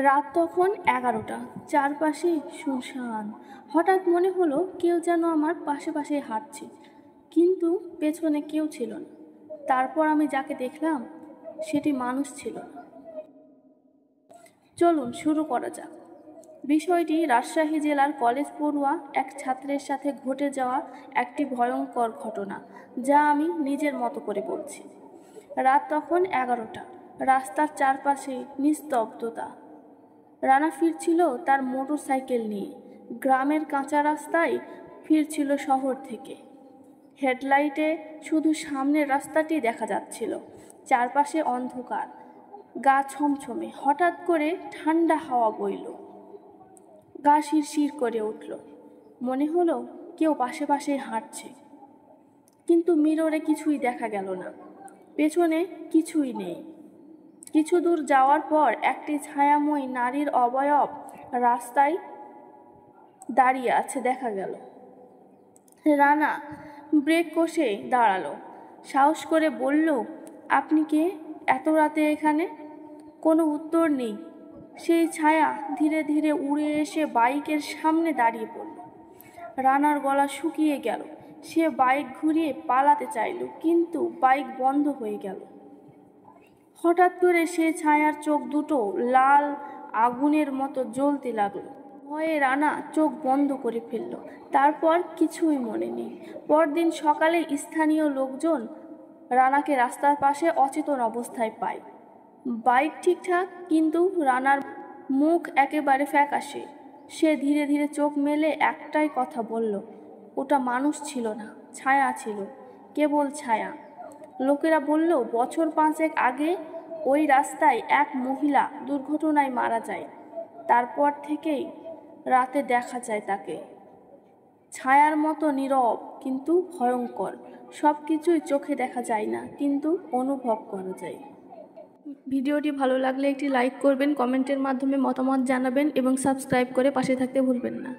রাত তখন 11টা, চারপাশে শুনশান। হঠাৎ মনে হলো কেউ যেন আমার পাশে পাশে হাঁটছে, কিন্তু পেছনে কেউ ছিল না। তারপর আমি যাকে দেখলাম সেটি মানুষ ছিল না। চলুন শুরু করা যাক। বিষয়টি রাজশাহী জেলার কলেজ পড়ুয়া এক ছাত্রের সাথে ঘটে যাওয়া একটি ভয়ঙ্কর ঘটনা, যা আমি নিজের মতো করে বলছি। রাত তখন 11টা, রাস্তার চারপাশে নিস্তব্ধতা। রানা ফিরছিল তার মোটর সাইকেল নিয়ে, গ্রামের কাঁচা রাস্তায় ফিরছিল শহর থেকে। হেডলাইটে শুধু সামনের রাস্তাটি দেখা যাচ্ছিল, চারপাশে অন্ধকার, গা ছমছমে। হঠাৎ করে ঠান্ডা হাওয়া বইল, গা শিরশির করে উঠল। মনে হলো কেউ পাশে পাশে হাঁটছে, কিন্তু মিররে কিছুই দেখা গেল না, পেছনে কিছুই নেই। কিছু দূর যাওয়ার পর একটি ছায়াময়ী নারীর অবয়ব রাস্তায় দাঁড়িয়ে আছে দেখা গেল। রানা ব্রেক কষে দাঁড়ালো, সাহস করে বলল, আপনি কে? এত রাতে এখানে? কোনো উত্তর নেই। সেই ছায়া ধীরে ধীরে উড়ে এসে বাইকের সামনে দাঁড়িয়ে পড়ল। রানার গলা শুকিয়ে গেল। সে বাইক ঘুরিয়ে পালাতে চাইল, কিন্তু বাইক বন্ধ হয়ে গেল। হঠাৎ করে সে ছায়ার চোখ দুটো লাল আগুনের মতো জ্বলতে লাগলো। ভয়ে রানা চোখ বন্ধ করে ফেলল। তারপর কিছুই মনে নেই। পরদিন সকালে স্থানীয় লোকজন রানাকে রাস্তার পাশে অচেতন অবস্থায় পায়। বাইক ঠিকঠাক, কিন্তু রানার মুখ একেবারে ফ্যাকাশে। সে ধীরে ধীরে চোখ মেলে একটাই কথা বলল, ওটা মানুষ ছিল না, ছায়া ছিল, কেবল ছায়া। লোকেরা বলল, বছর 5 আগে ওই রাস্তায় এক মহিলা দুর্ঘটনায় মারা যায়। তারপর থেকেই রাতে দেখা যায় তাকে, ছায়ার মতো নীরব কিন্তু ভয়ঙ্কর। সব কিছুই চোখে দেখা যায় না, কিন্তু অনুভব করা যায়। ভিডিওটি ভালো লাগলে একটি লাইক করবেন, কমেন্টের মাধ্যমে মতামত জানাবেন এবং সাবস্ক্রাইব করে পাশে থাকতে ভুলবেন না।